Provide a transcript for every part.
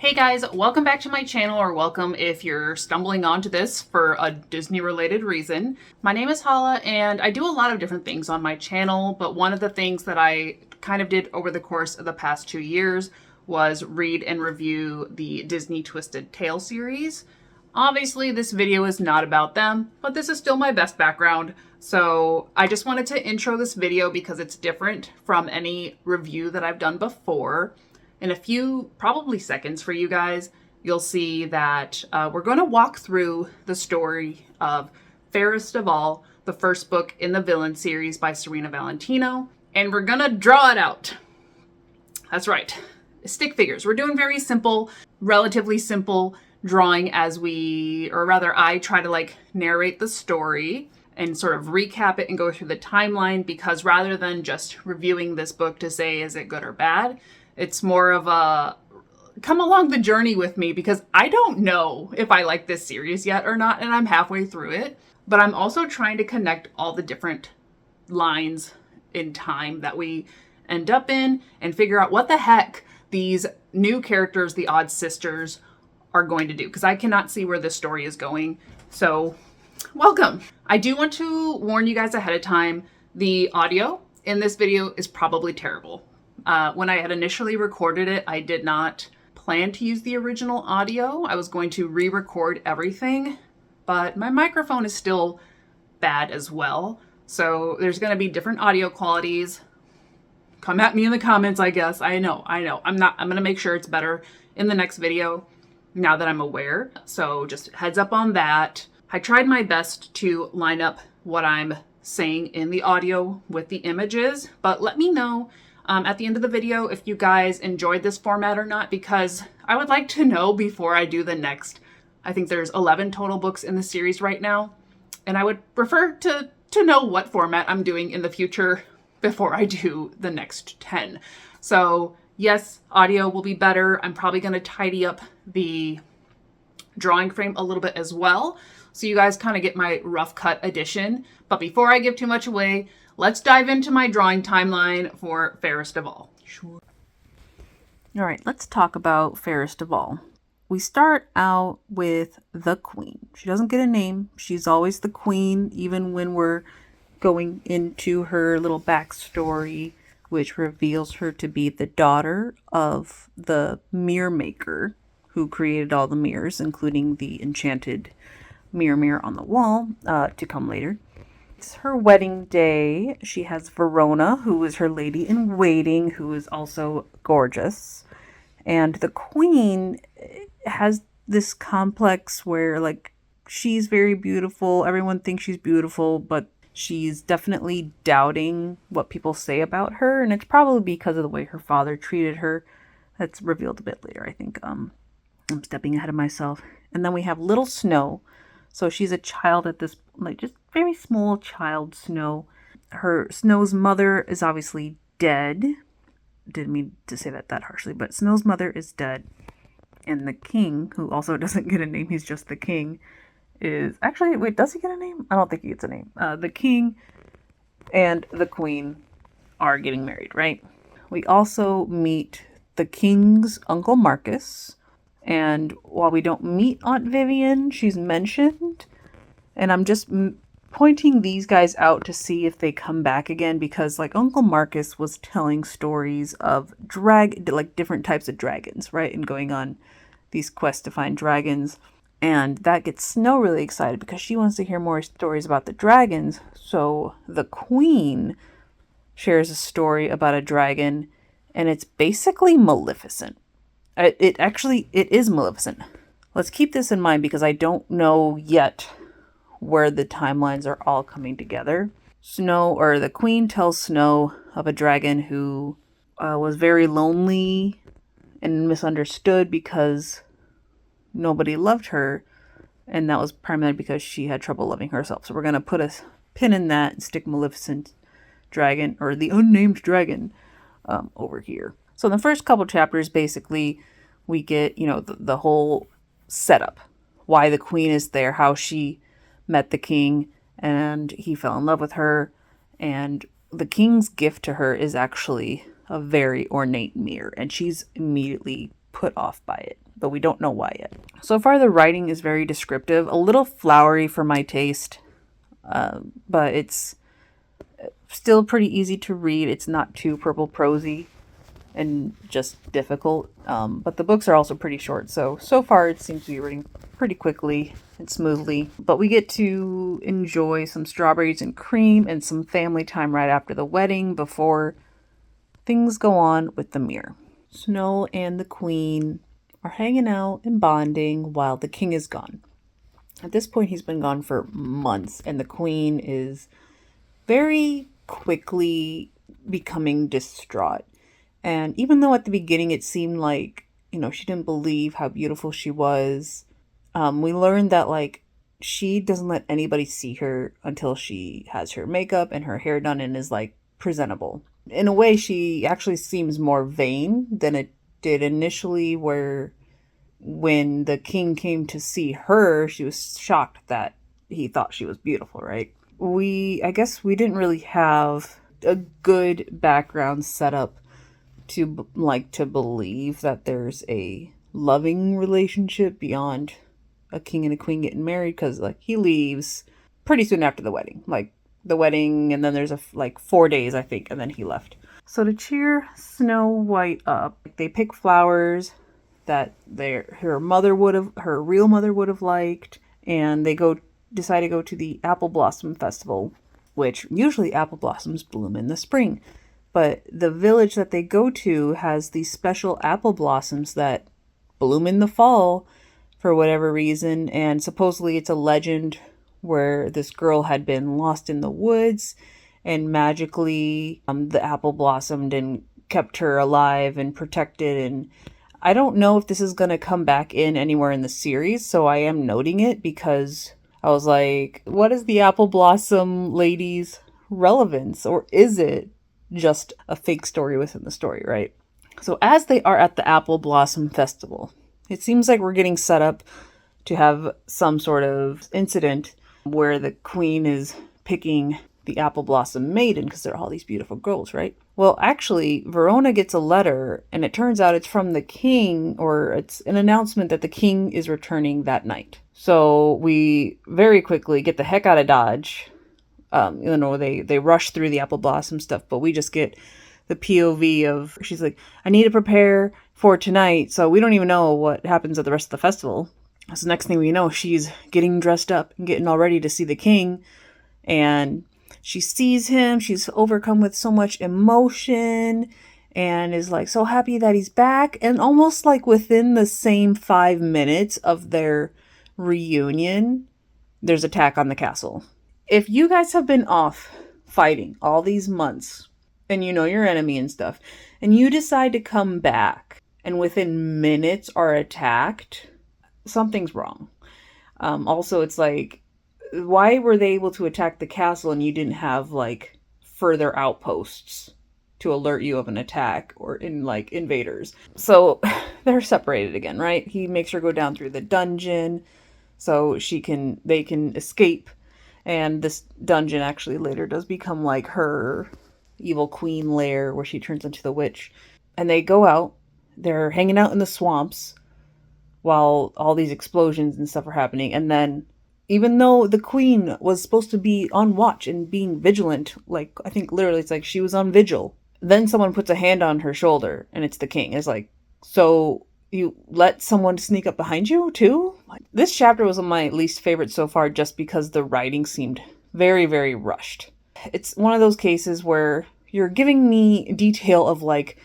Hey guys, welcome back to my channel, or welcome if you're stumbling onto this for a Disney related reason. My name is Hala and I do a lot of different things on my channel, but one of the things that I kind of did over the course of the past 2 years was read and review the Disney Twisted Tale series. Obviously this video is not about them, but this is still my best background. So I just wanted to intro this video because it's different from any review that I've done before. In a few, probably seconds for you guys, you'll see that we're going to walk through the story of Fairest of All, the first book in the Villain series by Serena Valentino, and we're going to draw it out. That's right, stick figures. We're doing very simple, relatively simple drawing as I try to narrate the story and sort of recap it and go through the timeline, because rather than just reviewing this book to say, is it good or bad? It's more of a come along the journey with me, because I don't know if I like this series yet or not, and I'm halfway through it. But I'm also trying to connect all the different lines in time that we end up in and figure out what the heck these new characters, the Odd Sisters, are going to do, because I cannot see where this story is going. So, welcome. I do want to warn you guys ahead of time, the audio in this video is probably terrible. When I had initially recorded it, I did not plan to use the original audio. I was going to re-record everything, but my microphone is still bad as well. So there's going to be different audio qualities. Come at me in the comments, I guess. I know. I'm going to make sure it's better in the next video now that I'm aware. So just heads up on that. I tried my best to line up what I'm saying in the audio with the images, but let me know at the end of the video if you guys enjoyed this format or not, because I would like to know before I do the next. I think there's 11 total books in the series right now, and I would prefer to know what format I'm doing in the future before I do the next 10. So yes, audio will be better. I'm probably going to tidy up the drawing frame a little bit as well, so you guys kind of get my rough cut edition. But before I give too much away, let's dive into my drawing timeline for Fairest of All. Sure. All right, let's talk about Fairest of All. We start out with the Queen. She doesn't get a name. She's always the Queen, even when we're going into her little backstory, which reveals her to be the daughter of the mirror maker who created all the mirrors, including the enchanted mirror on the wall, to come later. It's her wedding day. She has Verona, who is her lady in waiting, who is also gorgeous. And the Queen has this complex where, she's very beautiful. Everyone thinks she's beautiful, but she's definitely doubting what people say about her. And it's probably because of the way her father treated her. That's revealed a bit later, I think. I'm stepping ahead of myself. And then we have little Snow. So she's a child at this, just very small child, Snow. Snow's mother is obviously dead. Didn't mean to say that harshly, but Snow's mother is dead. And the king, who also doesn't get a name, he's just the king, is... Actually, wait, does he get a name? I don't think he gets a name. The king and the queen are getting married, right? We also meet the king's uncle Marcus. And while we don't meet Aunt Vivian, she's mentioned. And I'm just pointing these guys out to see if they come back again, because Uncle Marcus was telling stories of different types of dragons, right? And going on these quests to find dragons. And that gets Snow really excited because she wants to hear more stories about the dragons. So the Queen shares a story about a dragon, and it's basically Maleficent. It is Maleficent. Let's keep this in mind because I don't know yet where the timelines are all coming together. The Queen tells Snow of a dragon who was very lonely and misunderstood because nobody loved her, and that was primarily because she had trouble loving herself. So we're going to put a pin in that and stick Maleficent dragon, or the unnamed dragon, over here. So in the first couple chapters, basically, we get, the whole setup. Why the Queen is there, how she met the king, and he fell in love with her. And the king's gift to her is actually a very ornate mirror. And she's immediately put off by it, but we don't know why yet. So far, the writing is very descriptive, a little flowery for my taste, but it's still pretty easy to read. It's not too purple prosy and just difficult. But the books are also pretty short, so far it seems to be reading pretty quickly and smoothly. But we get to enjoy some strawberries and cream and some family time right after the wedding before things go on with the mirror. Snow and the Queen are hanging out and bonding while the king is gone. At this point, he's been gone for months, and the Queen is very quickly becoming distraught. And even though at the beginning it seemed like, she didn't believe how beautiful she was, we learned that, like, she doesn't let anybody see her until she has her makeup and her hair done and is, like, presentable. In a way, she actually seems more vain than it did initially, where when the king came to see her, she was shocked that he thought she was beautiful, right? I guess we didn't really have a good background set up to believe that there's a loving relationship beyond a king and a queen getting married, because like he leaves pretty soon after the wedding, and then there's 4 days I think, and then he left. So to cheer Snow White up, they pick flowers that her real mother would have liked, and they decide to go to the Apple Blossom Festival, which usually apple blossoms bloom in the spring. But the village that they go to has these special apple blossoms that bloom in the fall for whatever reason. And supposedly it's a legend where this girl had been lost in the woods and magically the apple blossomed and kept her alive and protected. And I don't know if this is going to come back in anywhere in the series, so I am noting it because I was like, what is the apple blossom lady's relevance? Or is it just a fake story within the story, right? So as they are at the Apple Blossom Festival, it seems like we're getting set up to have some sort of incident where the queen is picking the Apple Blossom Maiden because there are all these beautiful girls, right? Well, actually, Verona gets a letter, and it turns out it's from the king, or it's an announcement that the king is returning that night. So we very quickly get the heck out of Dodge. They rush through the apple blossom stuff, but we just get the POV of, she's like, I need to prepare for tonight, so we don't even know what happens at the rest of the festival. So next thing we know, she's getting dressed up and getting all ready to see the king, and she sees him, she's overcome with so much emotion, and is like so happy that he's back, and almost like within the same 5 minutes of their reunion, there's attack on the castle. If you guys have been off fighting all these months and you know your enemy and stuff, and you decide to come back and within minutes are attacked, something's wrong. Also, it's like, why were they able to attack the castle and you didn't have like further outposts to alert you of an attack or invaders? So they're separated again, right? He makes her go down through the dungeon so they can escape. And this dungeon actually later does become like her evil queen lair where she turns into the witch. And they go out. They're hanging out in the swamps while all these explosions and stuff are happening. And then, even though the queen was supposed to be on watch and being vigilant, like, I think literally it's like she was on vigil, then someone puts a hand on her shoulder and it's the king. It's like, so you let someone sneak up behind you too? This chapter was my least favorite so far just because the writing seemed very, very rushed. It's one of those cases where you're giving me detail of like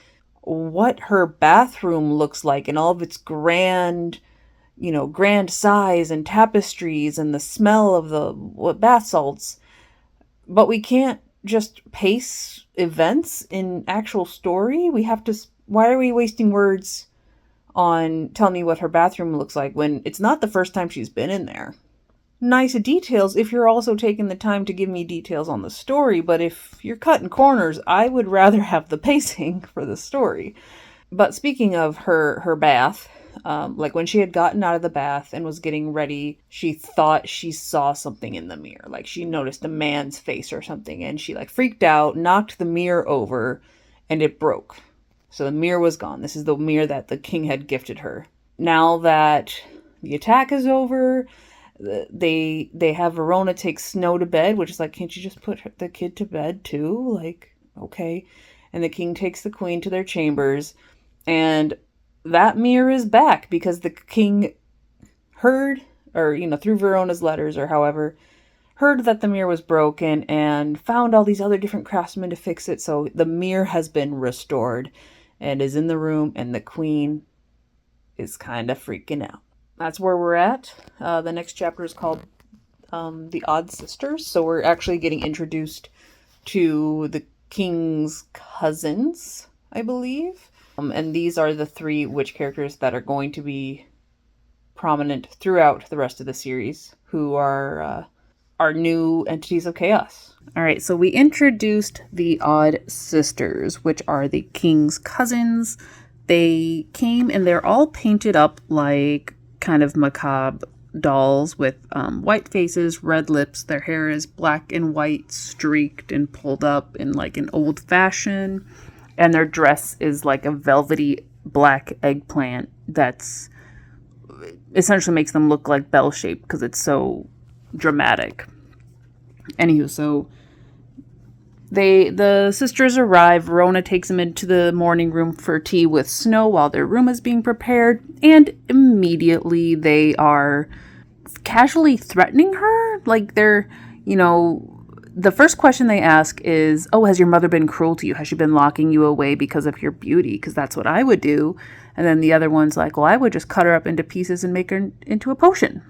what her bathroom looks like and all of its grand size and tapestries and the smell of the bath salts. But we can't just pace events in actual story. Why are we wasting words on telling me what her bathroom looks like when it's not the first time she's been in there? Nice details if you're also taking the time to give me details on the story, but if you're cutting corners, I would rather have the pacing for the story. But speaking of her bath, when she had gotten out of the bath and was getting ready, she thought she saw something in the mirror. Like she noticed a man's face or something, and she freaked out, knocked the mirror over, and it broke. So the mirror was gone. This is the mirror that the king had gifted her. Now that the attack is over, they have Verona take Snow to bed, which is like, can't you just put the kid to bed too? Like, okay. And the king takes the queen to their chambers, and that mirror is back because the king heard, or, through Verona's letters or however, heard that the mirror was broken and found all these other different craftsmen to fix it. So the mirror has been restored and is in the room, and the queen is kind of freaking out. That's where we're at. The next chapter is called The Odd Sisters. So we're actually getting introduced to the king's cousins, I believe. And these are the 3 witch characters that are going to be prominent throughout the rest of the series, who are new entities of chaos. All right, so we introduced the Odd Sisters, which are the king's cousins. They came and they're all painted up like kind of macabre dolls with white faces, red lips. Their hair is black and white, streaked and pulled up in like an old fashion. And their dress is like a velvety black eggplant that's essentially makes them look like bell-shaped because it's so dramatic. Anywho, so the sisters arrive. Verona takes them into the morning room for tea with Snow while their room is being prepared, and immediately they are casually threatening her. Like, they're, the first question they ask is, oh, has your mother been cruel to you? Has she been locking you away because of your beauty? Because that's what I would do. And then the other one's like, well, I would just cut her up into pieces and make her into a potion.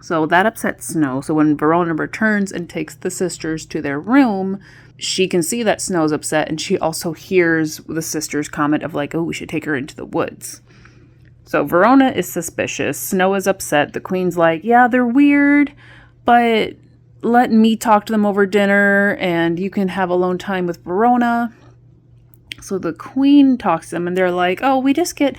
So that upsets Snow. So when Verona returns and takes the sisters to their room, she can see that Snow's upset, and she also hears the sisters' comment of like, oh, we should take her into the woods. So Verona is suspicious. Snow is upset. The queen's like, yeah, they're weird, but let me talk to them over dinner and you can have alone time with Verona. So the queen talks to them and they're like, oh, we just get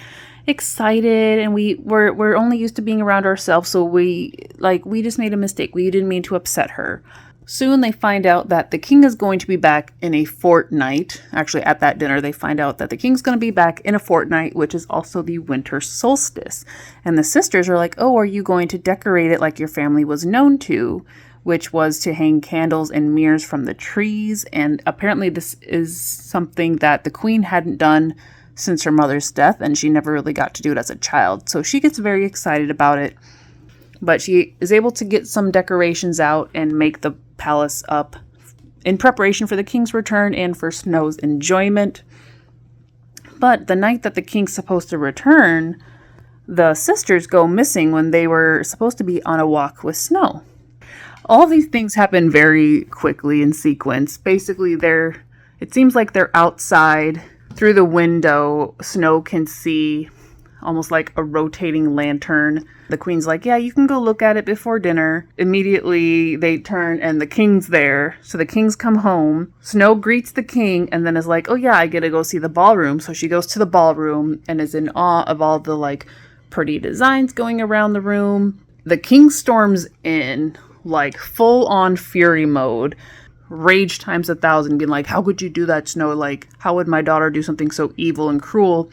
excited and we're only used to being around ourselves, so we just made a mistake. We didn't mean to upset her. Soon they find out that the king is going to be back in a fortnight. Actually, at that dinner, they find out that the king's going to be back in a fortnight, which is also the winter solstice. And the sisters are like, oh, are you going to decorate it like your family was known to? Which was to hang candles and mirrors from the trees. And apparently this is something that the queen hadn't done since her mother's death, and she never really got to do it as a child. So she gets very excited about it. But she is able to get some decorations out and make the palace up in preparation for the king's return and for Snow's enjoyment. But the night that the king's supposed to return, the sisters go missing when they were supposed to be on a walk with Snow. All these things happen very quickly in sequence. Basically, it seems like they're outside. Through the window, Snow can see almost like a rotating lantern. The queen's like, yeah, you can go look at it before dinner. Immediately, they turn and the king's there. So the king's come home. Snow greets the king and then is like, oh yeah, I get to go see the ballroom. So she goes to the ballroom and is in awe of all the like pretty designs going around the room. The king storms in like full on fury mode. Rage times 1,000, being like, how could you do that, Snow? Like, how would my daughter do something so evil and cruel?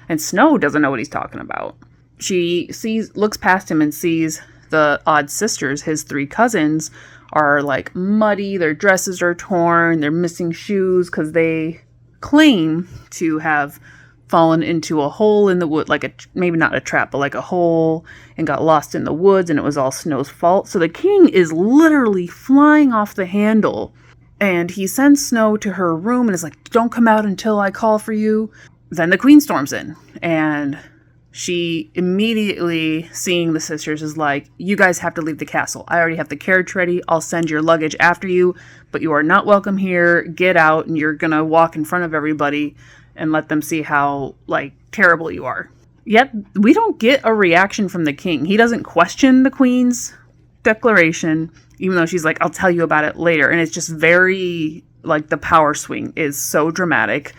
And Snow doesn't know what he's talking about. She looks past him and sees the Odd Sisters, his 3 cousins, are like muddy, their dresses are torn, they're missing shoes because they claim to have fallen into a hole in the wood, like maybe not a trap, but like a hole, and got lost in the woods, and it was all Snow's fault. So the king is literally flying off the handle, and he sends Snow to her room and is like, don't come out until I call for you. Then the queen storms in, and she immediately, seeing the sisters, is like, you guys have to leave the castle. I already have the carriage ready. I'll send your luggage after you, but you are not welcome here. Get out, and you're gonna walk in front of everybody and let them see how, like, terrible you are. Yet, we don't get a reaction from the king. He doesn't question the queen's declaration, even though she's like, I'll tell you about it later. And it's just very, like, the power swing is so dramatic.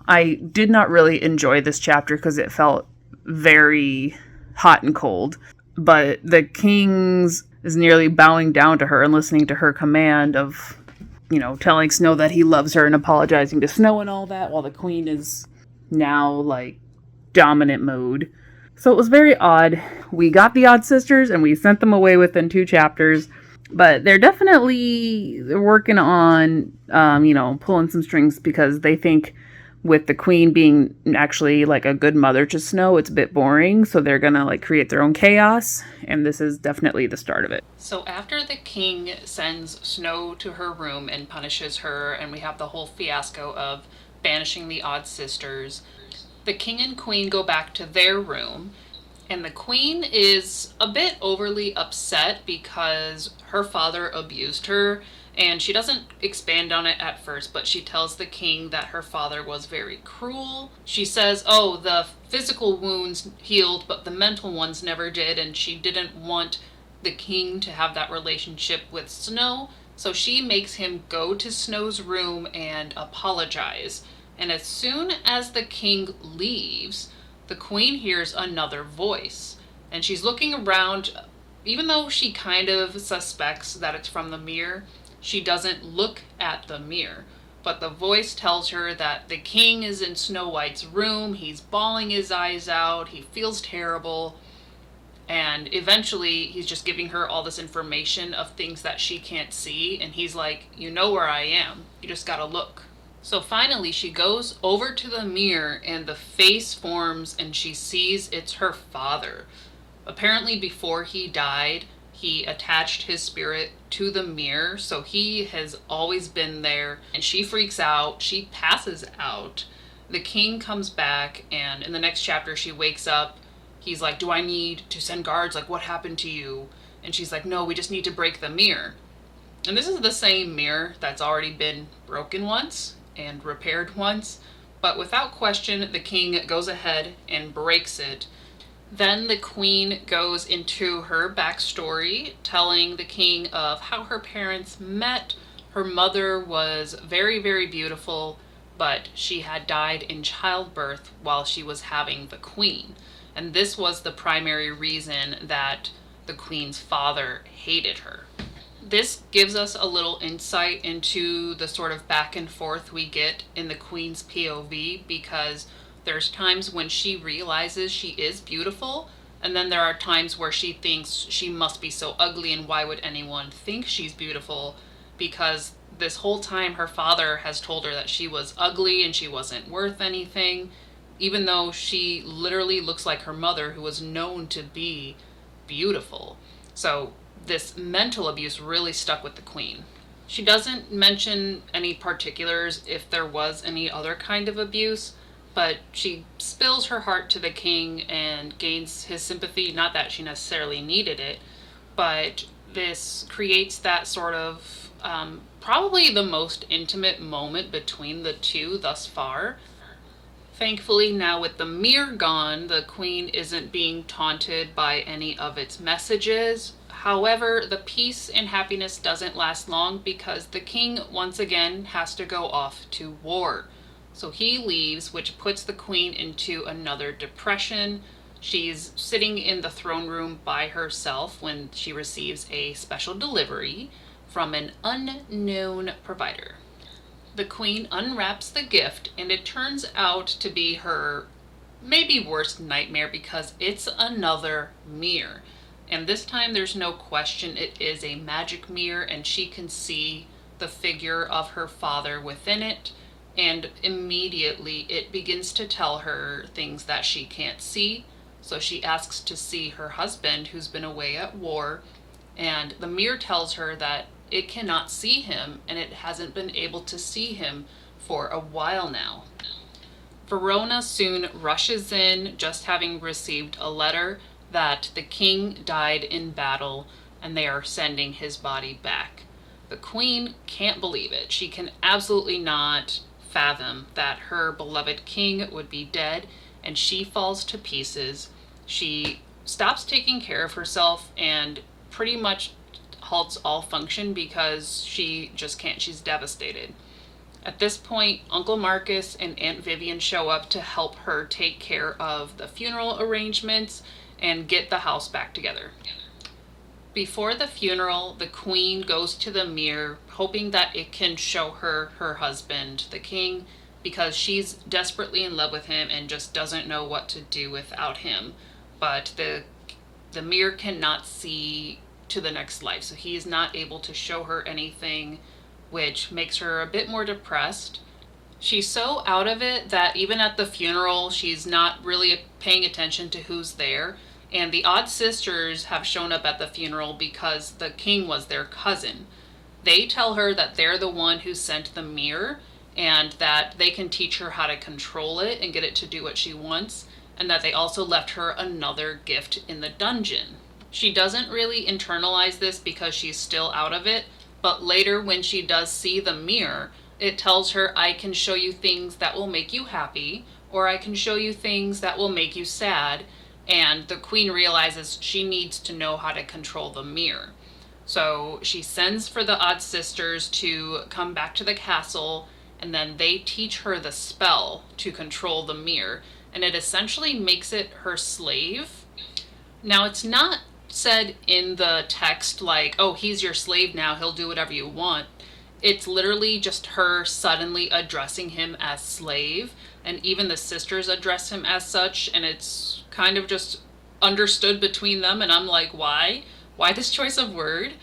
I did not really enjoy this chapter because it felt very hot and cold. But the king's is nearly bowing down to her and listening to her command of, telling Snow that he loves her and apologizing to Snow and all that, while the queen is now like dominant mode. So it was very odd. We got the Odd Sisters and we sent them away within 2 chapters, but they're definitely working on, pulling some strings because they think with the queen being actually like a good mother to Snow, it's a bit boring. So they're gonna like create their own chaos, and this is definitely the start of it. So after the king sends Snow to her room and punishes her, and we have the whole fiasco of banishing the Odd Sisters, the king and queen go back to their room, and the queen is a bit overly upset because her father abused her, and she doesn't expand on it at first, but she tells the king that her father was very cruel. She says, oh, the physical wounds healed, but the mental ones never did, and she didn't want the king to have that relationship with Snow, so she makes him go to Snow's room and apologize. And as soon as the king leaves, the queen hears another voice. And she's looking around. Even though she kind of suspects that it's from the mirror, she doesn't look at the mirror. But the voice tells her that the king is in Snow White's room. He's bawling his eyes out. He feels terrible. And eventually, he's just giving her all this information of things that she can't see. And he's like, you know where I am. You just gotta look. So finally she goes over to the mirror and the face forms and she sees it's her father. Apparently before he died, he attached his spirit to the mirror, so he has always been there, and she freaks out, she passes out. The king comes back, and in the next chapter she wakes up. He's like, do I need to send guards? Like, what happened to you? And she's like, no, we just need to break the mirror. And this is the same mirror that's already been broken once and repaired once, but without question the king goes ahead and breaks it. Then the queen goes into her backstory, telling the king of how her parents met. Her mother was very, very beautiful, but she had died in childbirth while she was having the queen, and this was the primary reason that the queen's father hated her. This gives us a little insight into the sort of back and forth we get in the queen's POV, because there's times when she realizes she is beautiful, and then there are times where she thinks she must be so ugly, and why would anyone think she's beautiful, because this whole time her father has told her that she was ugly and she wasn't worth anything, even though she literally looks like her mother, who was known to be beautiful. So this mental abuse really stuck with the queen. She doesn't mention any particulars if there was any other kind of abuse, but she spills her heart to the king and gains his sympathy. Not that she necessarily needed it, but this creates that sort of probably the most intimate moment between the two thus far. Thankfully, now with the mirror gone, the queen isn't being taunted by any of its messages. However, the peace and happiness doesn't last long, because the king once again has to go off to war. So he leaves, which puts the queen into another depression. She's sitting in the throne room by herself when she receives a special delivery from an unknown provider. The queen unwraps the gift, and it turns out to be her maybe worst nightmare, because it's another mirror. And this time there's no question it is a magic mirror, and she can see the figure of her father within it, and immediately it begins to tell her things that she can't see. So she asks to see her husband, who's been away at war, and the mirror tells her that it cannot see him, and it hasn't been able to see him for a while now. Verona soon rushes in, just having received a letter that the king died in battle and they are sending his body back. The queen can't believe it. She can absolutely not fathom that her beloved king would be dead, and she falls to pieces. She stops taking care of herself and pretty much halts all function because she just can't. She's devastated. At this point, Uncle Marcus and Aunt Vivian show up to help her take care of the funeral arrangements and get the house back together. Before the funeral, the queen goes to the mirror, hoping that it can show her her husband, the king, because she's desperately in love with him and just doesn't know what to do without him. But the mirror cannot see to the next life, so he is not able to show her anything, which makes her a bit more depressed. She's so out of it that even at the funeral, she's not really paying attention to who's there. And the odd sisters have shown up at the funeral because the king was their cousin. They tell her that they're the one who sent the mirror and that they can teach her how to control it and get it to do what she wants, and that they also left her another gift in the dungeon. She doesn't really internalize this because she's still out of it, but later when she does see the mirror, it tells her, I can show you things that will make you happy, or I can show you things that will make you sad, and the queen realizes she needs to know how to control the mirror. So she sends for the odd sisters to come back to the castle, and then they teach her the spell to control the mirror, and it essentially makes it her slave. Now, it's not said in the text like, oh, he's your slave now, he'll do whatever you want. It's literally just her suddenly addressing him as slave, and even the sisters address him as such, and it's kind of just understood between them, and I'm like, why? Why this choice of word?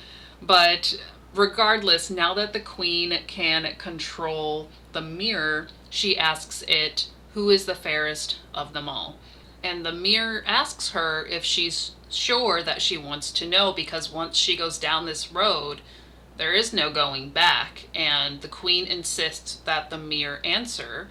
But regardless, now that the queen can control the mirror, she asks it, who is the fairest of them all? And the mirror asks her if she's sure that she wants to know, because once she goes down this road, there is no going back. And the queen insists that the mirror answer,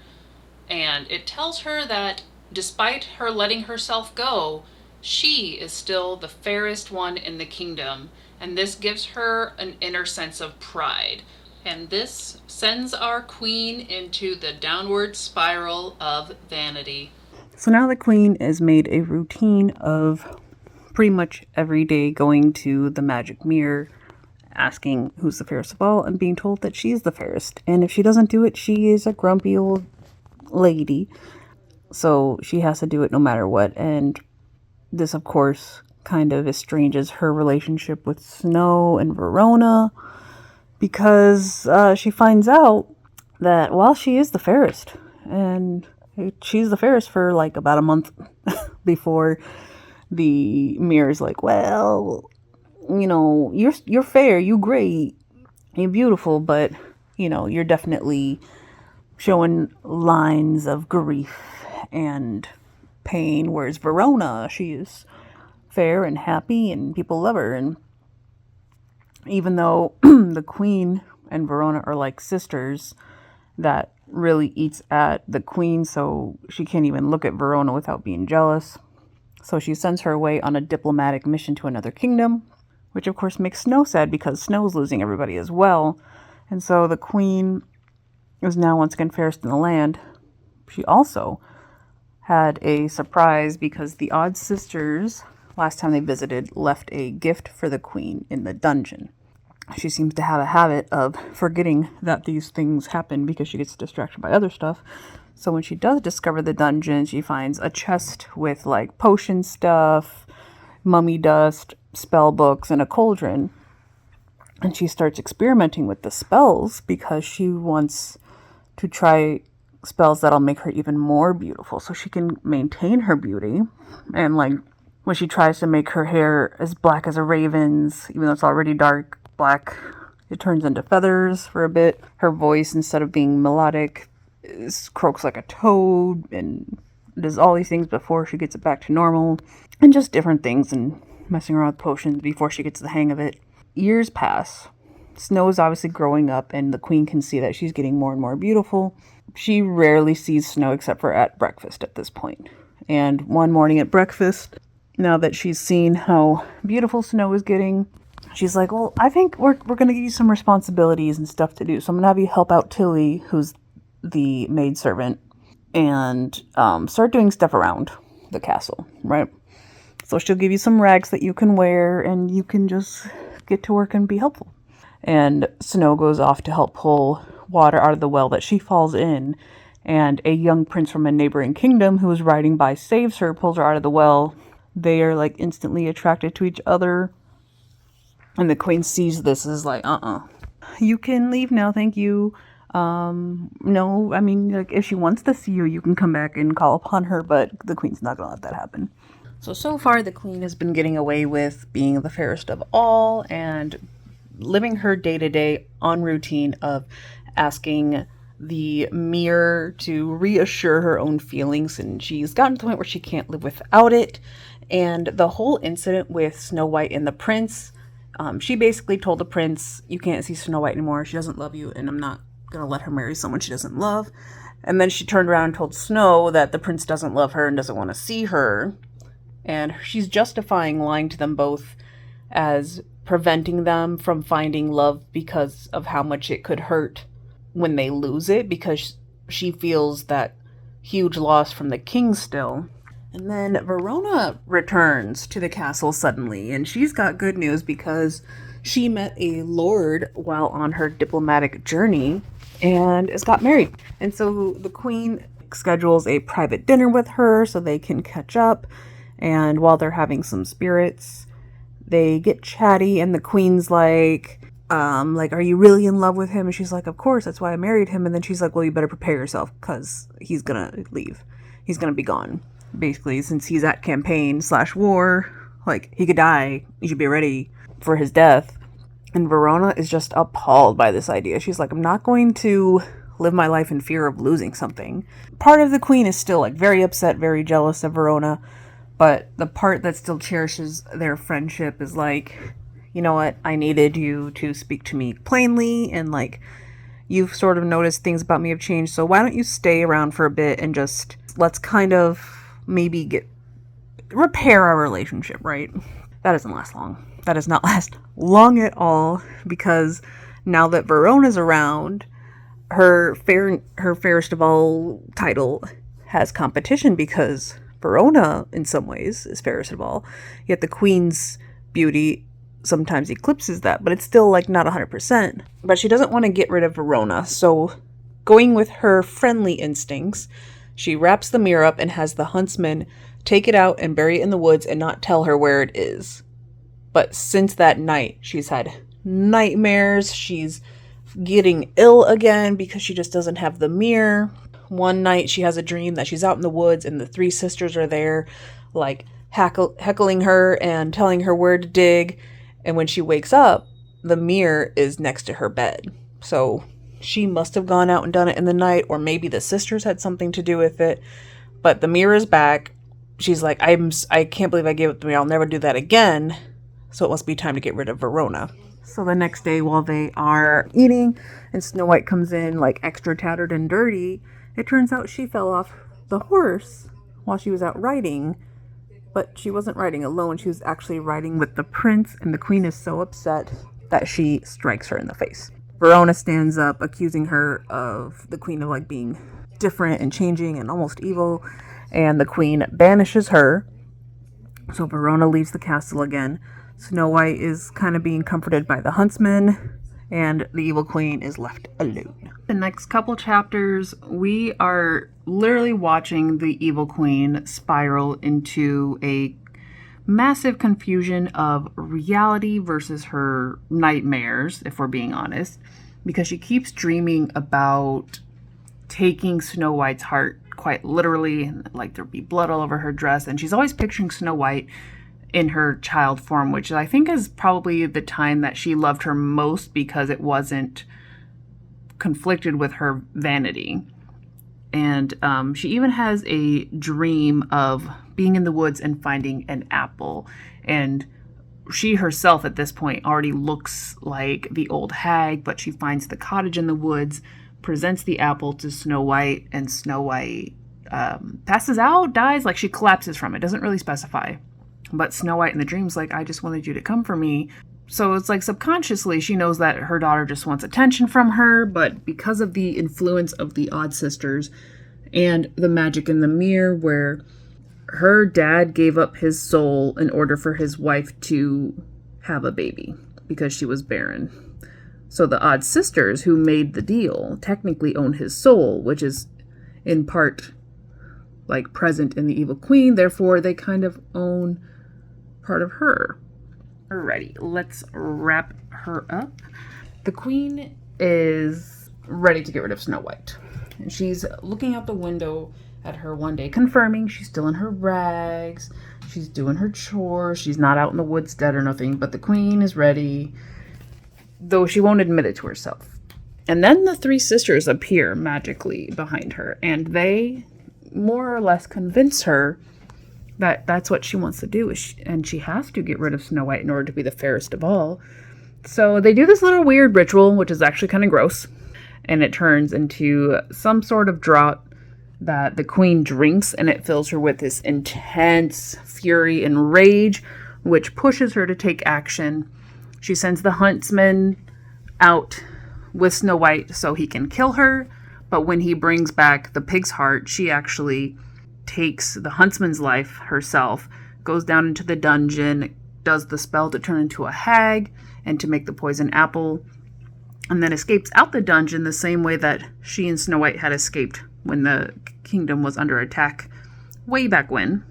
and it tells her that despite her letting herself go, she is still the fairest one in the kingdom, and this gives her an inner sense of pride. And this sends our queen into the downward spiral of vanity. So now the queen is made a routine of pretty much every day going to the magic mirror, asking who's the fairest of all, and being told that she is the fairest. And if she doesn't do it, she is a grumpy old lady. So she has to do it no matter what. And this, of course, kind of estranges her relationship with Snow and Verona, because she finds out that, well, she is the fairest. And she's the fairest for like about a month before the mirror's like, well, you know, you're fair, you great, you're beautiful, but, you know, you're definitely showing lines of grief and pain, whereas Verona, she is fair and happy and people love her. And even though the queen and Verona are like sisters, that really eats at the queen, so she can't even look at Verona without being jealous. So she sends her away on a diplomatic mission to another kingdom, which of course makes Snow sad because Snow's losing everybody as well. And so the queen is now once again fairest in the land. She also had a surprise because the odd sisters, last time they visited, left a gift for the queen in the dungeon. She seems to have a habit of forgetting that these things happen because she gets distracted by other stuff. So when she does discover the dungeon, she finds a chest with like potion stuff, mummy dust, spell books, and a cauldron. And she starts experimenting with the spells because she wants to try spells that'll make her even more beautiful so she can maintain her beauty. And like when she tries to make her hair as black as a raven's, even though it's already dark black, it turns into feathers for a bit. Her voice, instead of being melodic, croaks like a toad, and does all these things before she gets it back to normal, and just different things, and messing around with potions before she gets the hang of it. Years pass. Snow is obviously growing up, and the queen can see that she's getting more and more beautiful. She rarely sees Snow except for at breakfast at this point. And one morning at breakfast, now that she's seen how beautiful Snow is getting, she's like, well, I think we're going to give you some responsibilities and stuff to do. So I'm going to have you help out Tilly, who's the maidservant, and start doing stuff around the castle, right? So she'll give you some rags that you can wear, and you can just get to work and be helpful. And Snow goes off to help pull water out of the well that she falls in, and a young prince from a neighboring kingdom who is riding by saves her, pulls her out of the well. They are like instantly attracted to each other, and the queen sees this as like, you can leave now, thank you. No, I mean, like, if she wants to see you, you can come back and call upon her, but the queen's not gonna let that happen. So far, the queen has been getting away with being the fairest of all and living her day-to-day on routine of asking the mirror to reassure her own feelings, and she's gotten to the point where she can't live without it. And the whole incident with Snow White and the prince, she basically told the prince, you can't see Snow White anymore, she doesn't love you, and I'm not gonna let her marry someone she doesn't love. And then she turned around and told Snow that the prince doesn't love her and doesn't want to see her, and she's justifying lying to them both as preventing them from finding love because of how much it could hurt when they lose it, because she feels that huge loss from the king still. And then Verona returns to the castle suddenly, and she's got good news because she met a lord while on her diplomatic journey and has got married. And so the queen schedules a private dinner with her so they can catch up. And while they're having some spirits, they get chatty, and the queen's like, are you really in love with him? And she's like, of course, that's why I married him. And then she's like, well, you better prepare yourself because he's gonna leave. He's gonna be gone. Basically, since he's at campaign/war, like, he could die. You should be ready for his death. And Verona is just appalled by this idea. She's like, I'm not going to live my life in fear of losing something. Part of the queen is still, like, very upset, very jealous of Verona. But the part that still cherishes their friendship is like, you know what, I needed you to speak to me plainly, and like, you've sort of noticed things about me have changed, so why don't you stay around for a bit and just let's kind of maybe repair our relationship, right? That doesn't last long. That does not last long at all, because now that Verona's around, her Fairest of All title has competition, because Verona, in some ways, is fairest of all, yet the queen's beauty sometimes eclipses that, but it's still, like, not 100%. But she doesn't want to get rid of Verona, so going with her friendly instincts, she wraps the mirror up and has the huntsman take it out and bury it in the woods and not tell her where it is. But since that night, she's had nightmares, she's getting ill again because she just doesn't have the mirror. One night she has a dream that she's out in the woods and the three sisters are there, like, heckling her and telling her where to dig. And when she wakes up, the mirror is next to her bed. So she must have gone out and done it in the night, or maybe the sisters had something to do with it. But the mirror is back. She's like, I can't believe I gave it to me. I'll never do that again. So it must be time to get rid of Verona. So the next day, while they are eating and Snow White comes in, like, extra tattered and dirty, it turns out she fell off the horse while she was out riding. But she wasn't riding alone. She was actually riding with the prince, and the queen is so upset that she strikes her in the face. Verona stands up, accusing her of the queen of, like, being different and changing and almost evil, and the queen banishes her. So Verona leaves the castle again. Snow White is kind of being comforted by the huntsman, and the evil queen is left alone. The next couple chapters, we are literally watching the evil queen spiral into a massive confusion of reality versus her nightmares, if we're being honest, because she keeps dreaming about taking Snow White's heart quite literally, like there'd be blood all over her dress, and she's always picturing Snow White in her child form, which I think is probably the time that she loved her most, because it wasn't conflicted with her vanity. And she even has a dream of being in the woods and finding an apple, and she herself at this point already looks like the old hag, but she finds the cottage in the woods, presents the apple to Snow White, and Snow White passes out, dies, like she collapses from it. Doesn't really specify. But Snow White in the dream's like, I just wanted you to come for me. So it's like subconsciously she knows that her daughter just wants attention from her, but because of the influence of the Odd Sisters and the magic in the mirror, where her dad gave up his soul in order for his wife to have a baby because she was barren. So the Odd Sisters, who made the deal, technically own his soul, which is in part like present in the evil queen. Therefore, they kind of own part of her. Alrighty, let's wrap her up. The queen is ready to get rid of Snow White. And she's looking out the window at her one day, confirming she's still in her rags. She's doing her chores. She's not out in the woods dead or nothing, but the queen is ready, though she won't admit it to herself. And then the three sisters appear magically behind her, and they more or less convince her that that's what she wants to do, and she has to get rid of Snow White in order to be the fairest of all. So they do this little weird ritual, which is actually kind of gross, and it turns into some sort of draught that the queen drinks, and it fills her with this intense fury and rage, which pushes her to take action. She sends the huntsman out with Snow White so he can kill her, but when he brings back the pig's heart, she actually takes the huntsman's life herself, goes down into the dungeon, does the spell to turn into a hag and to make the poison apple, and then escapes out the dungeon the same way that she and Snow White had escaped when the kingdom was under attack way back when.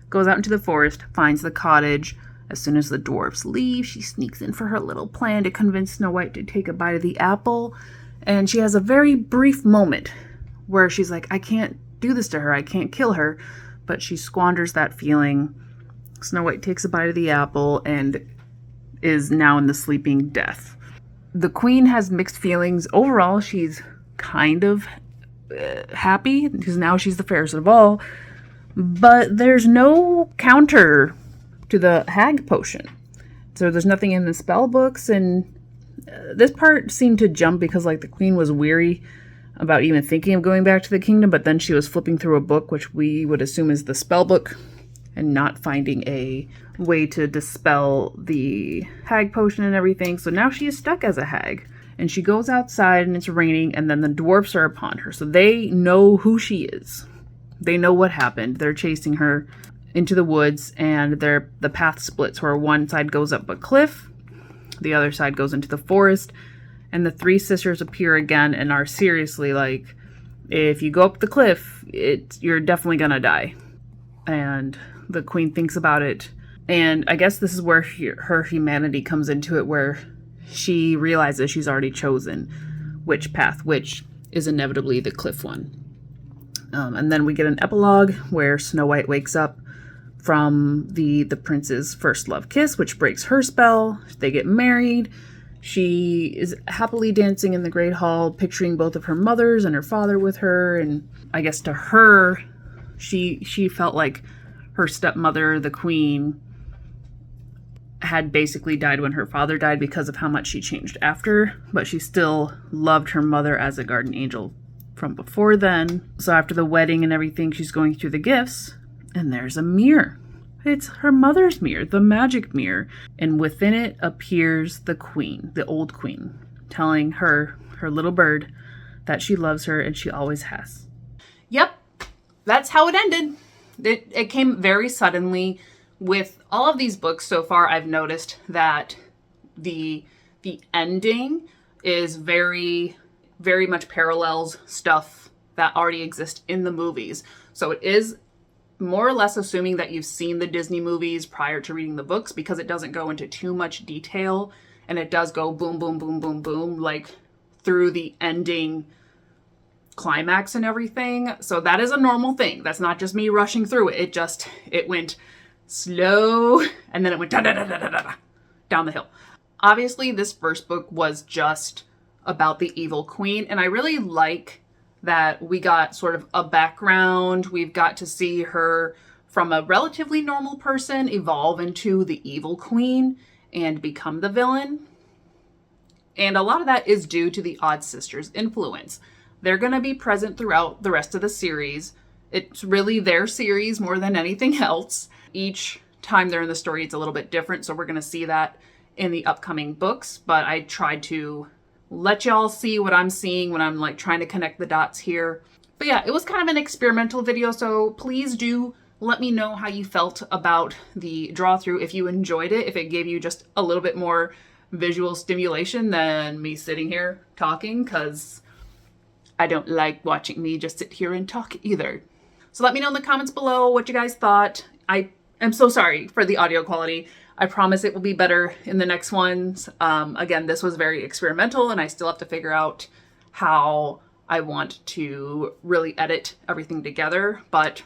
Goes out into the forest, finds the cottage. As soon as the dwarfs leave, she sneaks in for her little plan to convince Snow White to take a bite of the apple. And she has a very brief moment where she's like, I can't do this to her. I can't kill her. But she squanders that feeling. Snow White takes a bite of the apple and is now in the sleeping death. The queen has mixed feelings. Overall, she's kind of happy because now she's the fairest of all. But there's no counter to the hag potion. So there's nothing in the spell books, and this part seemed to jump because like the queen was weary about even thinking of going back to the kingdom, but then she was flipping through a book, which we would assume is the spell book, and not finding a way to dispel the hag potion and everything. So now she is stuck as a hag, and she goes outside and it's raining, and then the dwarfs are upon her. So they know who she is. They know what happened. They're chasing her into the woods, and the path splits where one side goes up a cliff, the other side goes into the forest, and the three sisters appear again and are seriously like, if you go up the cliff, you're definitely gonna die. And the queen thinks about it, and I guess this is where her humanity comes into it, where she realizes she's already chosen which path, which is inevitably the cliff one. And then we get an epilogue where Snow White wakes up from the prince's first love kiss, which breaks her spell. They get married. She is happily dancing in the Great Hall, picturing both of her mothers and her father with her. And I guess to her, she felt like her stepmother, the queen, had basically died when her father died because of how much she changed after, but she still loved her mother as a guardian angel from before then. So after the wedding and everything, she's going through the gifts, and there's a mirror. It's her mother's mirror, the magic mirror. And within it appears the queen, the old queen, telling her little bird that she loves her and she always has. Yep, that's how it ended. It came very suddenly. With all of these books so far, I've noticed that the ending is very, very much parallels stuff that already exists in the movies. So it is more or less assuming that you've seen the Disney movies prior to reading the books, because it doesn't go into too much detail, and it does go boom, boom, boom, boom, boom, like through the ending climax and everything. So that is a normal thing. That's not just me rushing through it. It went slow, and then it went down the hill. Obviously, this first book was just about the evil queen, and I really like that we got sort of a background. We've got to see her from a relatively normal person evolve into the evil queen and become the villain. And a lot of that is due to the Odd Sisters' influence. They're going to be present throughout the rest of the series. It's really their series more than anything else. Each time they're in the story, it's a little bit different, so we're going to see that in the upcoming books. But I tried to let y'all see what I'm seeing when I'm like trying to connect the dots here. But yeah, it was kind of an experimental video, so please do let me know how you felt about the draw through, if you enjoyed it, if it gave you just a little bit more visual stimulation than me sitting here talking, because I don't like watching me just sit here and talk either. So let me know in the comments below what you guys thought. I am so sorry for the audio quality. I promise it will be better in the next ones. Again, this was very experimental, and I still have to figure out how I want to really edit everything together, but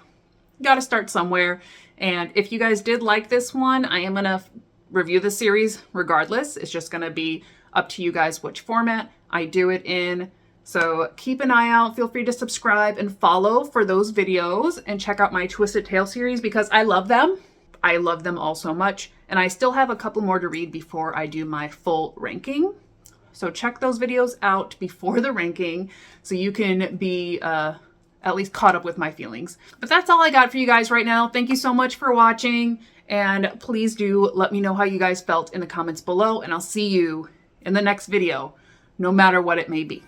got to start somewhere. And if you guys did like this one, I am going to review the series regardless. It's just going to be up to you guys which format I do it in. So keep an eye out. Feel free to subscribe and follow for those videos, and check out my Twisted Tale series because I love them. I love them all so much. And I still have a couple more to read before I do my full ranking. So check those videos out before the ranking so you can be at least caught up with my feelings. But that's all I got for you guys right now. Thank you so much for watching. And please do let me know how you guys felt in the comments below. And I'll see you in the next video, no matter what it may be.